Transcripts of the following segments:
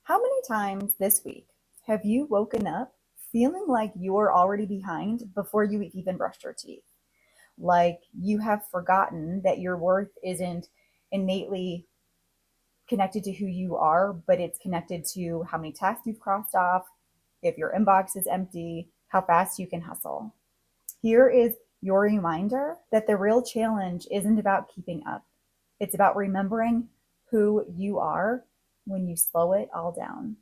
How many times this week have you woken up feeling like you're already behind before you even brushed your teeth? Like you have forgotten that your worth isn't innately connected to who you are, but it's connected to how many tasks you've crossed off, if your inbox is empty, how fast you can hustle. Here is your reminder that the real challenge isn't about keeping up. It's about remembering who you are when you slow it all down.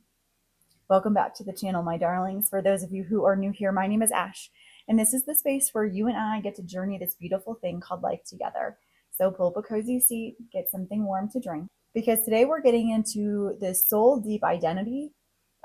Welcome back to the channel, my darlings. For those of you who are new here, my name is Ash, and this is the space where you and I get to journey this beautiful thing called life together. So pull up a cozy seat, get something warm to drink, because today we're getting into the soul deep identity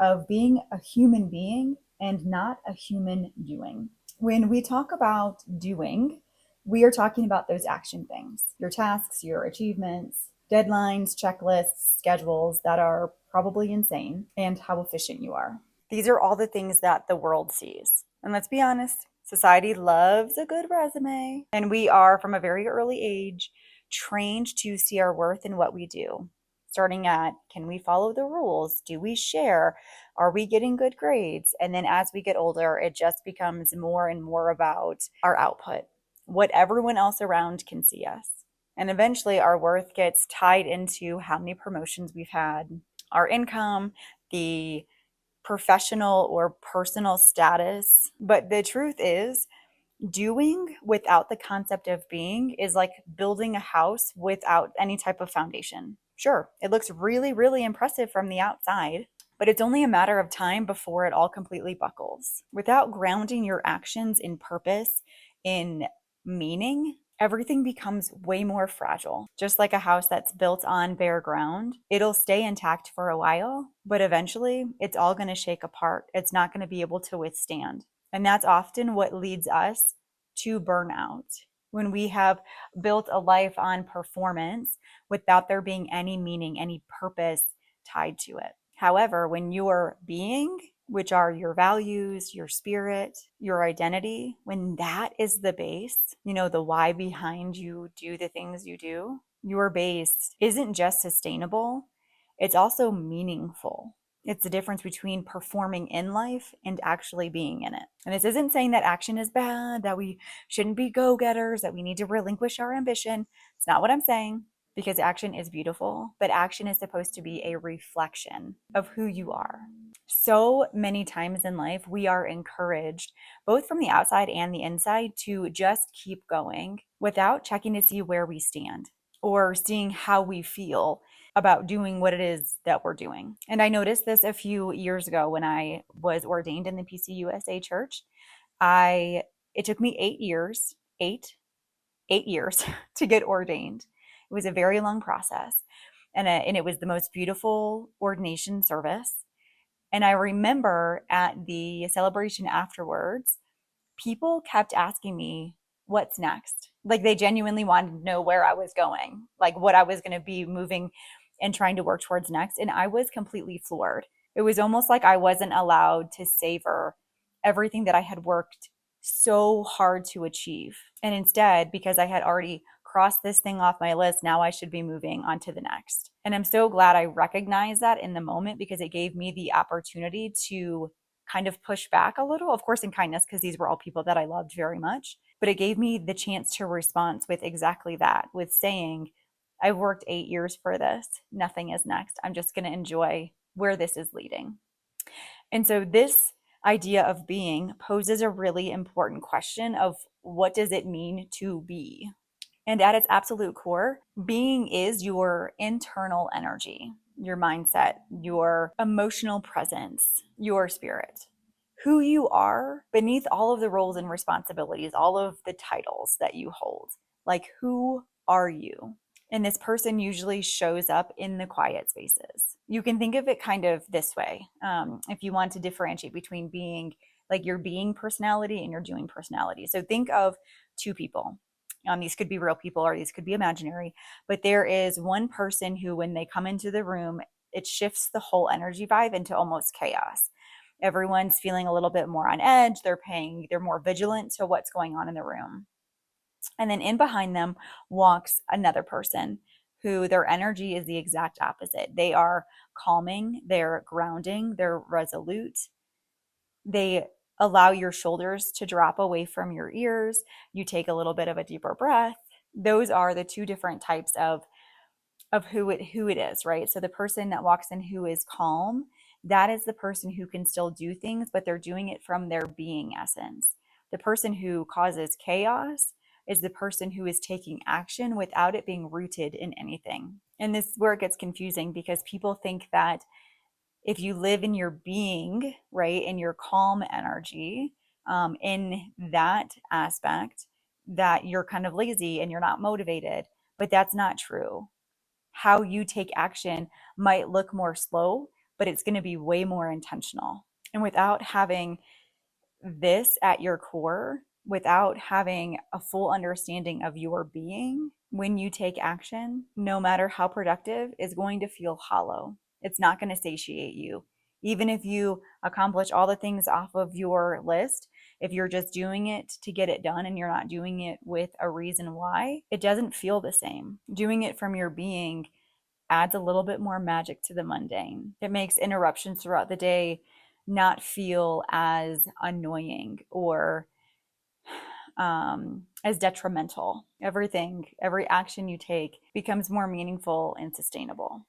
of being a human being and not a human doing. When we talk about doing, we are talking about those action things, your tasks, your achievements, deadlines, checklists, schedules that are probably insane, and how efficient you are. These are all the things that the world sees. And let's be honest, society loves a good resume. And we are, from a very early age, trained to see our worth in what we do. Starting at, can we follow the rules? Do we share? Are we getting good grades? And then as we get older, it just becomes more and more about our output, what everyone else around can see us. And eventually our worth gets tied into how many promotions we've had, our income, the professional or personal status. But the truth is, doing without the concept of being is like building a house without any type of foundation. Sure, it looks really, really impressive from the outside, but it's only a matter of time before it all completely buckles. Without grounding your actions in purpose, in meaning, everything becomes way more fragile. Just like a house that's built on bare ground, it'll stay intact for a while, but eventually it's all going to shake apart. It's not going to be able to withstand. And that's often what leads us to burnout. When we have built a life on performance without there being any meaning, any purpose tied to it. However, when you're being, which are your values, your spirit, your identity, when that is the base, the why behind you do the things you do, your base isn't just sustainable, it's also meaningful. It's the difference between performing in life and actually being in it. And this isn't saying that action is bad, that we shouldn't be go-getters, that we need to relinquish our ambition. It's not what I'm saying, because action is beautiful, but action is supposed to be a reflection of who you are. So many times in life, we are encouraged, both from the outside and the inside, to just keep going without checking to see where we stand or seeing how we feel about doing what it is that we're doing. And I noticed this a few years ago when I was ordained in the PCUSA church. It took me 8 years, eight years to get ordained. It was a very long process. And it was the most beautiful ordination service. And I remember at the celebration afterwards, people kept asking me, what's next? Like they genuinely wanted to know where I was going, like what I was going to be moving and trying to work towards next. And I was completely floored. It was almost like I wasn't allowed to savor everything that I had worked so hard to achieve. And instead, because I had already crossed this thing off my list, now I should be moving on to the next. And I'm so glad I recognized that in the moment, because it gave me the opportunity to kind of push back a little, of course, in kindness, because these were all people that I loved very much. But it gave me the chance to respond with exactly that, with saying, I've worked 8 years for this. Nothing is next. I'm just going to enjoy where this is leading. And so this idea of being poses a really important question of, what does it mean to be? And at its absolute core, being is your internal energy, your mindset, your emotional presence, your spirit, who you are beneath all of the roles and responsibilities, all of the titles that you hold. Like, who are you? And this person usually shows up in the quiet spaces. You can think of it kind of this way. If you want to differentiate between being, like your being personality and your doing personality. So think of two people. These could be real people or these could be imaginary, but there is one person who, when they come into the room, it shifts the whole energy vibe into almost chaos. Everyone's feeling a little bit more on edge. They're more vigilant to what's going on in the room. And then in behind them walks another person who their energy is the exact opposite. They are calming, they're grounding, they're resolute. They allow your shoulders to drop away from your ears. You take a little bit of a deeper breath. Those are the two different types of who it is, right? So the person that walks in who is calm, that is the person who can still do things, but they're doing it from their being essence. The person who causes chaos is the person who is taking action without it being rooted in anything. And this is where it gets confusing because people think that if you live in your being, right, in your calm energy, in that aspect, that you're kind of lazy and you're not motivated. But that's not true. How you take action might look more slow, but it's going to be way more intentional. And without having this at your core, without having a full understanding of your being, when you take action, no matter how productive, is going to feel hollow. It's not going to satiate you. Even if you accomplish all the things off of your list, if you're just doing it to get it done and you're not doing it with a reason why, it doesn't feel the same. Doing it from your being adds a little bit more magic to the mundane. It makes interruptions throughout the day not feel as annoying or as detrimental. Everything, every action you take becomes more meaningful and sustainable.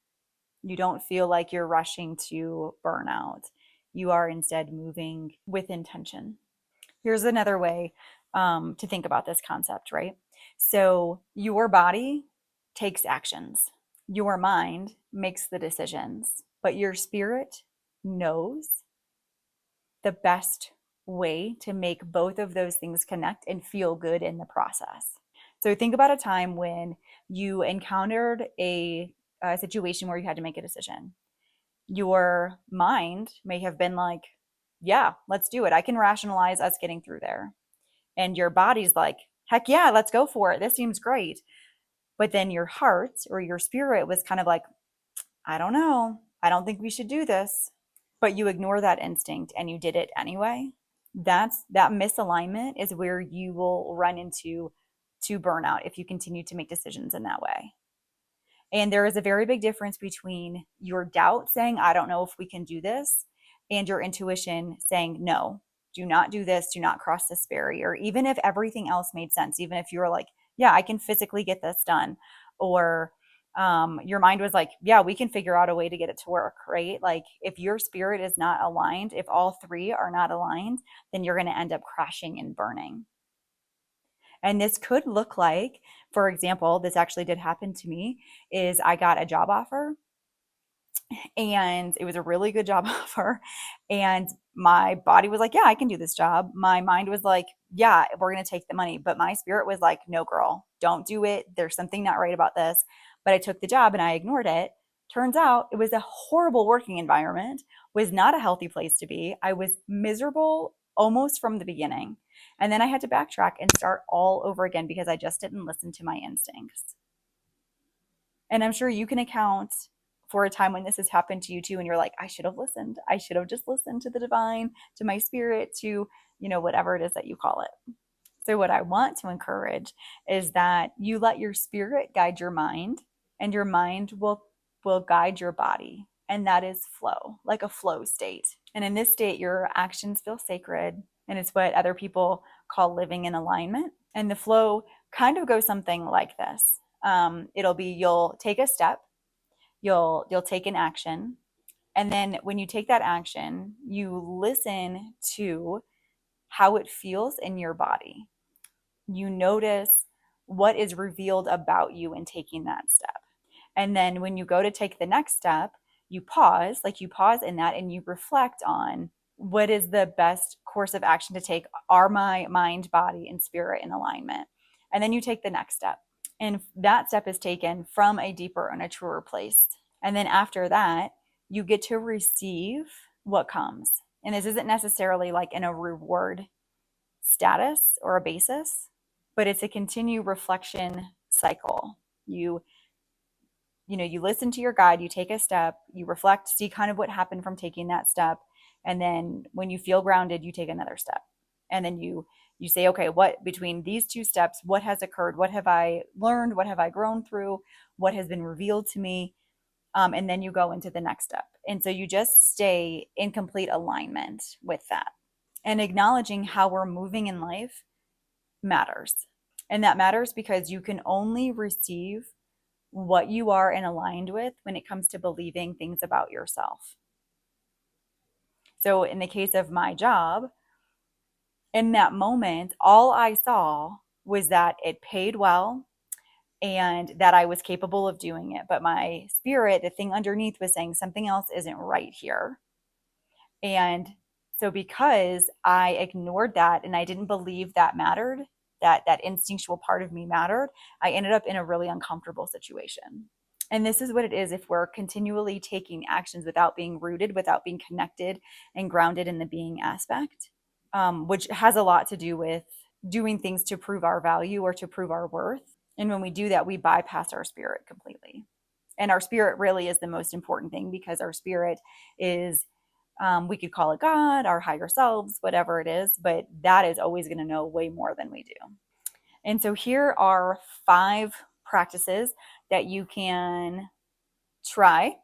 You don't feel like you're rushing to burnout. You are instead moving with intention. Here's another way to think about this concept, right? So, your body takes actions, your mind makes the decisions, but your spirit knows the best way to make both of those things connect and feel good in the process. So, think about a time when you encountered a situation where you had to make a decision. Your mind may have been like, yeah, let's do it. I can rationalize us getting through there. And your body's like, heck yeah, let's go for it. This seems great. But then your heart or your spirit was kind of like, I don't know. I don't think we should do this. But you ignore that instinct and you did it anyway. That misalignment is where you will run into to burnout if you continue to make decisions in that way. And there is a very big difference between your doubt saying, I don't know if we can do this, and your intuition saying, no, do not do this, do not cross this barrier. Even if everything else made sense, even if you were like, yeah, I can physically get this done. Or your mind was like, yeah, we can figure out a way to get it to work, right? Like if your spirit is not aligned, if all three are not aligned, then you're going to end up crashing and burning. And this could look like, for example, this actually did happen to me, is I got a job offer and it was a really good job offer. And my body was like, yeah, I can do this job. My mind was like, yeah, we're going to take the money. But my spirit was like, no, girl, don't do it. There's something not right about this. But I took the job and I ignored it. Turns out it was a horrible working environment, was not a healthy place to be. I was miserable almost from the beginning. And then I had to backtrack and start all over again because I just didn't listen to my instincts. And I'm sure you can account for a time when this has happened to you too. And you're like, I should have listened. I should have just listened to the divine, to my spirit, to, whatever it is that you call it. So, what I want to encourage is that you let your spirit guide your mind, and your mind will guide your body. And that is flow, like a flow state. And in this state, your actions feel sacred. And it's what other people call living in alignment. And the flow kind of goes something like this. It'll be you'll take a step, you'll take an action, and then when you take that action, you listen to how it feels in your body. You notice what is revealed about you in taking that step. And then when you go to take the next step, you pause in that and you reflect on what is the best course of action to take. Are my mind, body, and spirit in alignment? And then you take the next step. And that step is taken from a deeper and a truer place. And then after that, you get to receive what comes. And this isn't necessarily like in a reward status or a basis, but it's a continued reflection cycle. You listen to your guide, you take a step, you reflect, see kind of what happened from taking that step, and then when you feel grounded, you take another step. And then you You say, okay, what between these two steps, what has occurred? What have I learned? What have I grown through? What has been revealed to me? And then you go into the next step. And so you just stay in complete alignment with that. And acknowledging how we're moving in life matters. And that matters because you can only receive what you are and aligned with when it comes to believing things about yourself. So, in the case of my job, in that moment, all I saw was that it paid well and that I was capable of doing it. But my spirit, the thing underneath, was saying something else isn't right here. And so because I ignored that and I didn't believe that mattered, that instinctual part of me mattered, I ended up in a really uncomfortable situation. And this is what it is if we're continually taking actions without being rooted, without being connected and grounded in the being aspect, which has a lot to do with doing things to prove our value or to prove our worth. And when we do that, we bypass our spirit completely. And our spirit really is the most important thing because our spirit is, we could call it God, our higher selves, whatever it is, but that is always going to know way more than we do. And so here are 5 practices that you can try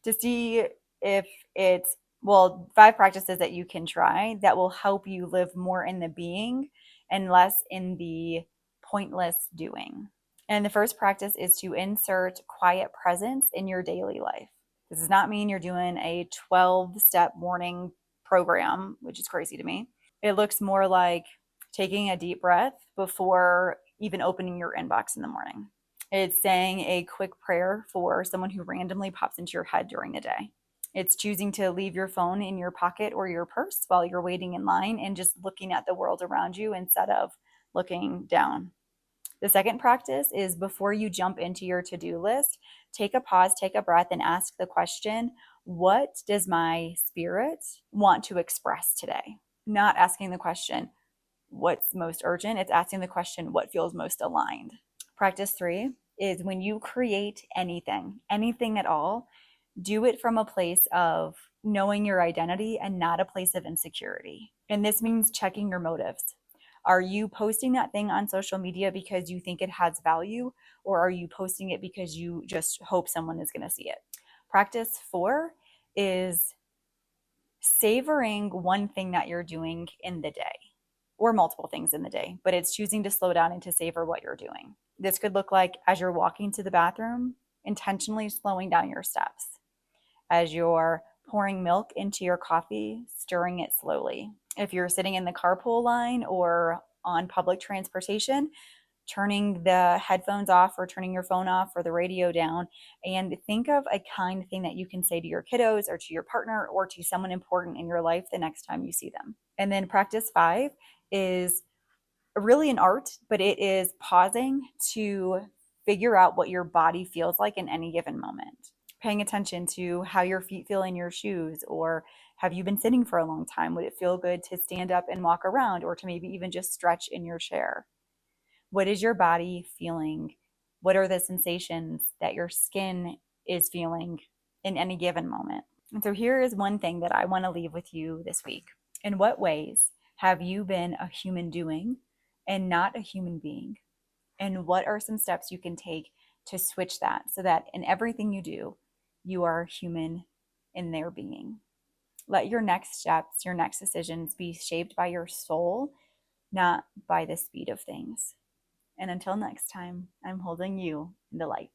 to see if it's, well, 5 practices that you can try that will help you live more in the being and less in the pointless doing. And the first practice is to insert quiet presence in your daily life. This does not mean you're doing a 12-step morning program, which is crazy to me. It looks more like taking a deep breath before even opening your inbox in the morning. It's saying a quick prayer for someone who randomly pops into your head during the day. It's choosing to leave your phone in your pocket or your purse while you're waiting in line and just looking at the world around you instead of looking down. The second practice is before you jump into your to-do list, take a pause, take a breath, and ask the question, what does my spirit want to express today? Not asking the question, what's most urgent? It's asking the question, what feels most aligned? Practice 3 is when you create anything at all, do it from a place of knowing your identity and not a place of insecurity. And this means checking your motives. Are you posting that thing on social media because you think it has value, or are you posting it because you just hope someone is going to see it? Practice 4 is savoring one thing that you're doing in the day, or multiple things in the day, but it's choosing to slow down and to savor what you're doing. This could look like as you're walking to the bathroom, intentionally slowing down your steps. As you're pouring milk into your coffee, stirring it slowly. If you're sitting in the carpool line or on public transportation, turning the headphones off or turning your phone off or the radio down, and think of a kind thing that you can say to your kiddos or to your partner or to someone important in your life the next time you see them. And then practice 5 is really an art, but it is pausing to figure out what your body feels like in any given moment. Paying attention to how your feet feel in your shoes, or have you been sitting for a long time? Would it feel good to stand up and walk around, or to maybe even just stretch in your chair? What is your body feeling? What are the sensations that your skin is feeling in any given moment? And so here is one thing that I want to leave with you this week. In what ways have you been a human doing and not a human being? And what are some steps you can take to switch that so that in everything you do, you are human in their being? Let your next steps, your next decisions be shaped by your soul, not by the speed of things. And until next time, I'm holding you in the light.